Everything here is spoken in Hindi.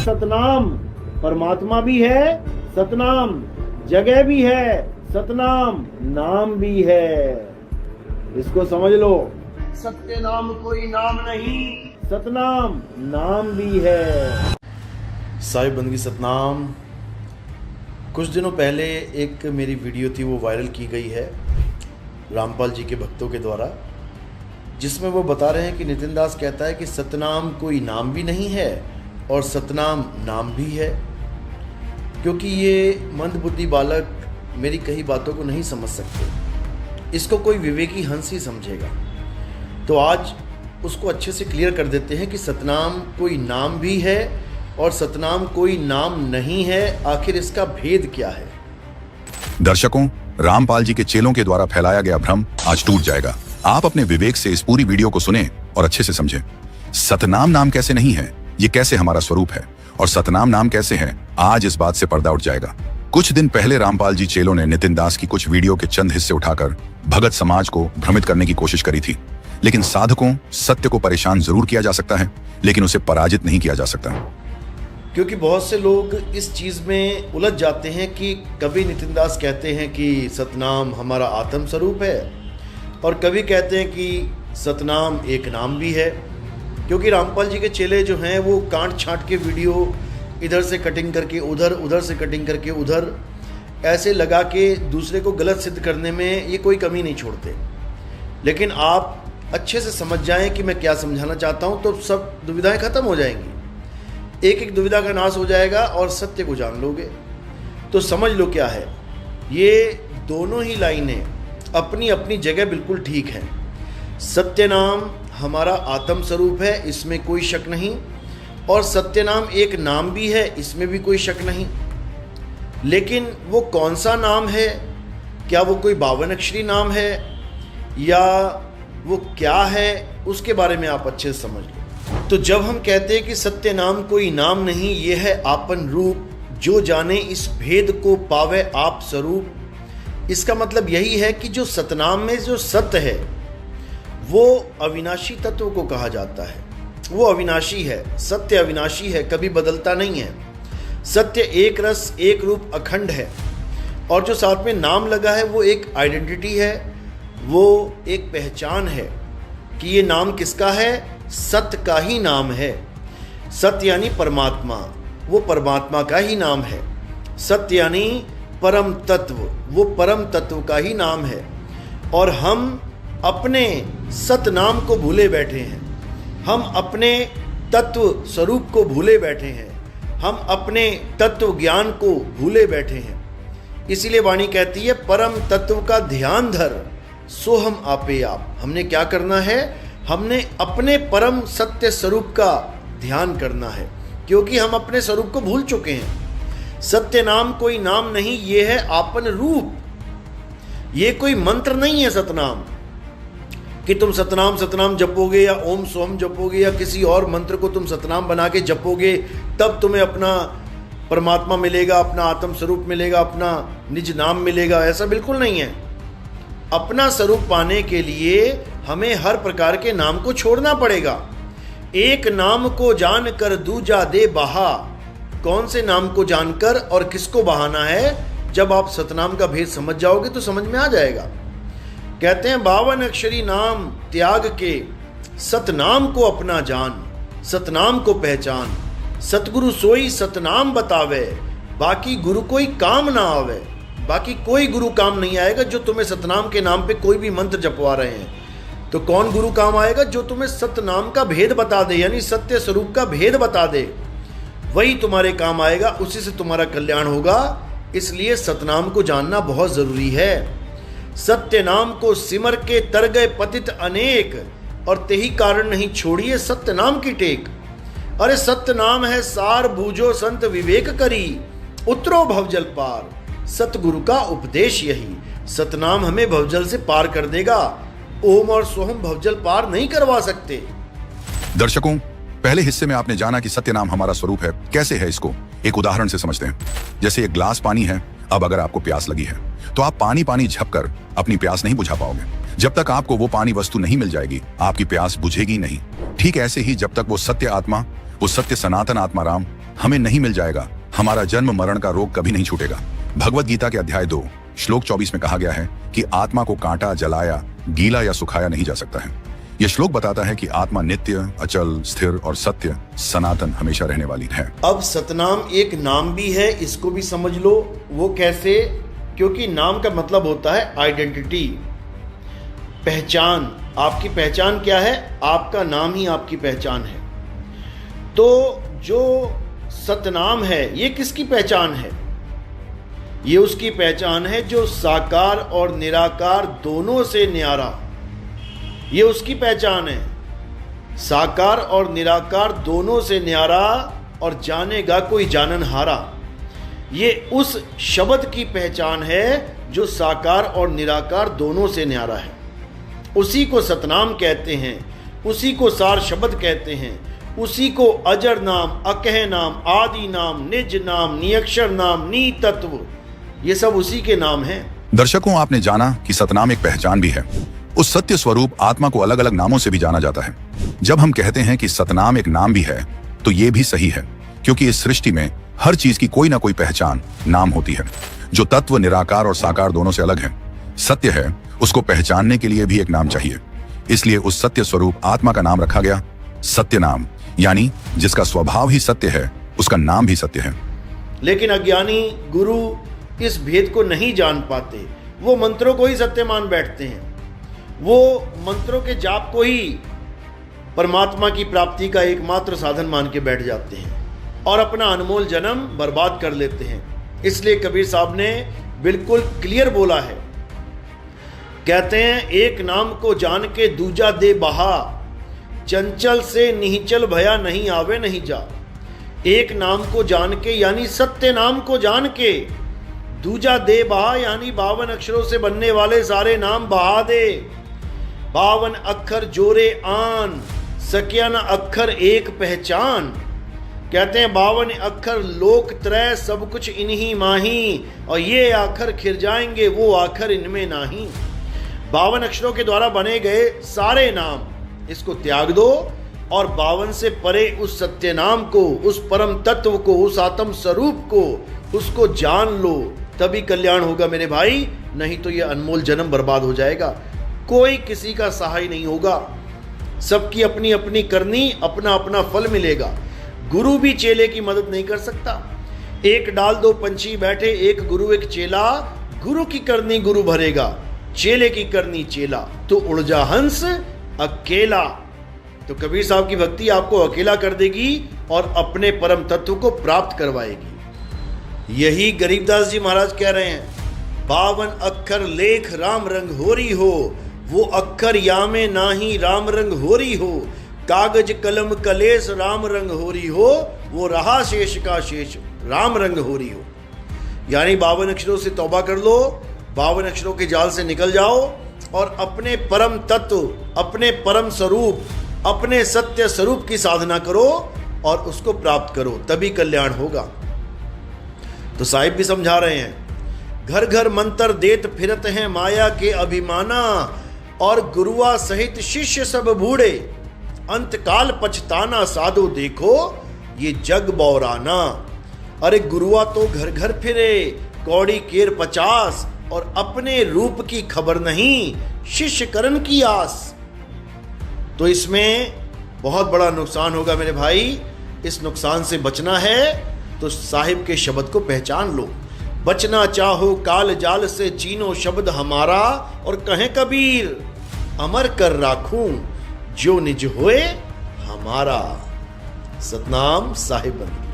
सतनाम परमात्मा भी है, सतनाम जगह भी है, सतनाम नाम भी है। इसको समझ लो, सत्य नाम कोई नाम नहीं, सतनाम नाम भी है। साहिब बंदगी सतनाम। कुछ दिनों पहले एक मेरी वीडियो थी, वो वायरल की गई है रामपाल जी के भक्तों के द्वारा, जिसमें वो बता रहे हैं कि नितिन दास कहता है कि सतनाम कोई नाम भी नहीं है और सतनाम नाम भी है। क्योंकि ये मंदबुद्धि बालक मेरी कही बातों को नहीं समझ सकते, इसको कोई विवेकी हंस ही समझेगा। तो आज उसको अच्छे से क्लियर कर देते हैं कि सतनाम कोई नाम भी है और सतनाम कोई नाम नहीं है। आखिर इसका भेद क्या है? दर्शकों, रामपाल जी के चेलों के द्वारा फैलाया गया भ्रम आज टूट जाएगा। आप अपने विवेक से इस पूरी वीडियो को सुने और अच्छे से समझें। सतनाम नाम कैसे नहीं है, ये कैसे हमारा स्वरूप है, और सतनाम नाम कैसे है, आज इस बात से पर्दा उठ जाएगा। कुछ दिन पहले रामपाल जी चेलों ने नितिन दास की कुछ वीडियो के चंद हिस्से उठाकर भगत समाज को भ्रमित करने की कोशिश करी थी। लेकिन साधकों, सत्य को परेशान जरूर किया जा सकता है, लेकिन उसे पराजित नहीं किया जा सकता। क्योंकि बहुत से लोग इस चीज़ में उलझ जाते हैं कि कभी नितिन दास कहते हैं कि सतनाम हमारा आत्म स्वरूप है और कभी कहते हैं कि सतनाम एक नाम भी है। क्योंकि रामपाल जी के चेले जो हैं वो काट छांट के वीडियो इधर से कटिंग करके उधर, उधर से कटिंग करके उधर, ऐसे लगा के दूसरे को गलत सिद्ध करने में ये कोई कमी नहीं छोड़ते। लेकिन आप अच्छे से समझ जाएं कि मैं क्या समझाना चाहता हूं, तो सब दुविधाएं खत्म हो जाएंगी, एक एक दुविधा का नाश हो जाएगा और सत्य को जान लोगे। तो समझ लो क्या है, ये दोनों ही लाइनें अपनी अपनी जगह बिल्कुल ठीक हैं। सत्य नाम हमारा आत्म स्वरूप है, इसमें कोई शक नहीं, और सत्य नाम एक नाम भी है, इसमें भी कोई शक नहीं। लेकिन वो कौन सा नाम है? क्या वो कोई 52 अक्षरी नाम है या वो क्या है? उसके बारे में आप अच्छे से समझ लो। तो जब हम कहते हैं कि सत्य नाम कोई नाम नहीं, ये है आपन रूप, जो जाने इस भेद को पावे आप स्वरूप। इसका मतलब यही है कि जो सतनाम में जो सत्य है वो अविनाशी तत्व को कहा जाता है। वो अविनाशी है, सत्य अविनाशी है, कभी बदलता नहीं है। सत्य एक रस एक रूप अखंड है, और जो साथ में नाम लगा है वो एक आइडेंटिटी है, वो एक पहचान है कि ये नाम किसका है? सत्य का ही नाम है। सत्य यानी परमात्मा, वो परमात्मा का ही नाम है। सत्य यानी परम तत्व, वो परम तत्व का ही नाम है। और हम अपने सत नाम को भूले बैठे हैं, हम अपने तत्व स्वरूप को भूले बैठे हैं, हम अपने तत्व ज्ञान को भूले बैठे हैं। इसीलिए वाणी कहती है, परम तत्व का ध्यान धर सो हम आपे आप। हमने क्या करना है? हमने अपने परम सत्य स्वरूप का ध्यान करना है, क्योंकि हम अपने स्वरूप को भूल चुके हैं। सत्य नाम कोई नाम नहीं, ये है आपन रूप। ये कोई मंत्र नहीं है सतनाम, कि तुम सतनाम सतनाम जपोगे या ओम सोम जपोगे या किसी और मंत्र को तुम सतनाम बना के जपोगे तब तुम्हें अपना परमात्मा मिलेगा, अपना आत्म स्वरूप मिलेगा, अपना निज नाम मिलेगा। ऐसा बिल्कुल नहीं है। अपना स्वरूप पाने के लिए हमें हर प्रकार के नाम को छोड़ना पड़ेगा। एक नाम को जानकर दूजा दे बहा। कौन से नाम को जानकर और किसको बहाना है? जब आप सतनाम का भेद समझ जाओगे तो समझ में आ जाएगा। कहते हैं 52 अक्षरी नाम त्याग के सतनाम को अपना जान, सतनाम को पहचान। सतगुरु सोई सतनाम बतावे, बाकी गुरु कोई काम ना आवे। बाकी कोई गुरु काम नहीं आएगा जो तुम्हें सतनाम के नाम पे कोई भी मंत्र जपवा रहे हैं। तो कौन गुरु काम आएगा? जो तुम्हें सतनाम का भेद बता दे, यानी सत्य स्वरूप का भेद बता दे, वही तुम्हारे काम आएगा, उसी से तुम्हारा कल्याण होगा। इसलिए सतनाम को जानना बहुत जरूरी है। सत्य नाम को सिमर के तर गए पतित अनेक, और तेही कारण नहीं छोड़िए सत्य नाम की टेक। अरे सत्य नाम है सार बूझो संत विवेक करी, उतरो भवजल पार। सतगुरु का उपदेश यही, सतनाम हमें भवजल से पार कर देगा। ओम और सोहम भवजल पार नहीं करवा सकते। दर्शकों, पहले हिस्से में आपने जाना कि सत्य नाम हमारा स्वरूप है। कैसे है, इसको एक उदाहरण से समझते हैं। जैसे एक ग्लास पानी है, अब अगर आपको प्यास लगी है तो आप पानी पानी झपकर अपनी प्यास नहीं बुझा पाओगे। जब तक आपको वो पानी वस्तु नहीं मिल जाएगी, आपकी प्यास बुझेगी नहीं। ठीक ऐसे ही जब तक वो सत्य आत्मा, वो सत्य सनातन आत्मा राम हमें नहीं मिल जाएगा, हमारा जन्म मरण का रोग कभी नहीं छूटेगा। भगवत गीता के अध्याय 2 श्लोक 24 में कहा गया है कि आत्मा को काटा, जलाया, गीला या सुखाया नहीं जा सकता है। यह श्लोक बताता है कि आत्मा नित्य, अचल, स्थिर और सत्य, सनातन, हमेशा रहने वाली है। अब सतनाम एक नाम भी है, इसको भी समझ लो। वो कैसे? क्योंकि नाम का मतलब होता है आइडेंटिटी, पहचान। आपकी पहचान क्या है? आपका नाम ही आपकी पहचान है। तो जो सतनाम है ये किसकी पहचान है? ये उसकी पहचान है जो साकार और निराकार दोनों से न्यारा। ये उसकी पहचान है, साकार और निराकार दोनों से न्यारा, और जानेगा कोई जाननहारा। ये उस शब्द की पहचान है जो साकार और निराकार दोनों से न्यारा है। उसी को सतनाम कहते हैं, उसी को सार शब्द कहते हैं, उसी को अजर नाम, अकह नाम, आदि नाम, निज नाम, नियक्षर नाम, नी तत्व, ये सब उसी के नाम हैं। दर्शकों, आपने जाना कि सतनाम एक पहचान भी है। उस सत्य स्वरूप आत्मा को अलग अलग नामों से भी जाना जाता है। जब हम कहते हैं कि सतनाम एक नाम भी है, तो ये भी सही है, क्योंकि इस सृष्टि में हर चीज की कोई ना कोई पहचान, नाम होती है, जो तत्व निराकार और साकार दोनों से अलग है। सत्य है, उसको पहचानने के लिए भी एक नाम चाहिए। इसलिए उस सत्य स्वरूप आत्मा का नाम रखा गया सत्य नाम, यानी जिसका स्वभाव ही सत्य है, उसका नाम भी सत्य है। लेकिन अज्ञानी गुरु इस भेद को नहीं जान पाते। वो मंत्रों को ही सत्य मान बैठते हैं। वो मंत्रों के जाप को ही परमात्मा की प्राप्ति का एकमात्र साधन मान के बैठ जाते हैं और अपना अनमोल जन्म बर्बाद कर लेते हैं। इसलिए कबीर साहब ने बिल्कुल क्लियर बोला है, कहते हैं एक नाम को जान के दूजा दे बहा, चंचल से निहिचल भया नहीं आवे नहीं जा। एक नाम को जान के यानी सत्य नाम को जान के, दूजा दे बहा यानी 52 अक्षरों से बनने वाले सारे नाम बहा दे। 52 अक्षर जोरे आन, सकिया न अक्षर एक पहचान। कहते हैं 52 अक्षर लोक त्रय सब कुछ इन्हीं माही, और ये आखर खिर जाएंगे वो आखर इनमें नाही। 52 अक्षरों के द्वारा बने गए सारे नाम, इसको त्याग दो और 52 से परे उस सत्य नाम को, उस परम तत्व को, उस आत्म स्वरूप को, उसको जान लो, तभी कल्याण होगा मेरे भाई। नहीं तो ये अनमोल जन्म बर्बाद हो जाएगा। कोई किसी का सहाय नहीं होगा, सबकी अपनी अपनी करनी, अपना अपना फल मिलेगा। गुरु भी चेले की मदद नहीं कर सकता। एक डाल दो पंछी बैठे, एक गुरु एक चेला, गुरु की करनी गुरु भरेगा, चेले की करनी चेला, तो उड़ जा हंस अकेला। तो कबीर साहब की भक्ति आपको अकेला कर देगी और अपने परम तत्व को प्राप्त करवाएगी। यही गरीबदास जी महाराज कह रहे हैं, 52 अक्षर लेख राम रंग होरी हो, वो अक्षर यामे नाही राम रंग होरी हो। कागज कलम कलेश राम रंग होरी हो, वो रहा शेष का शेष राम रंग होरी हो। यानी 52 अक्षरों से तौबा कर लो, 52 अक्षरों के जाल से निकल जाओ और अपने परम तत्व, अपने परम स्वरूप, अपने सत्य स्वरूप की साधना करो और उसको प्राप्त करो, तभी कल्याण होगा। तो साहिब भी समझा रहे हैं, घर घर मंत्र देत फिरत हैं माया के अभिमाना, और गुरुआ सहित शिष्य सब बूढ़े, अंतकाल पछताना साधो देखो ये जग बौराना। अरे गुरुआ तो घर घर फिरे, कौड़ी केर 50, और अपने रूप की खबर नहीं, शिष्य करण की आस। तो इसमें बहुत बड़ा नुकसान होगा मेरे भाई। इस नुकसान से बचना है तो साहिब के शब्द को पहचान लो। बचना चाहो काल जाल से, चीनो शब्द हमारा, और कहें कबीर अमर कर राखूं जो निज होए हमारा। सतनाम साहिब बंद।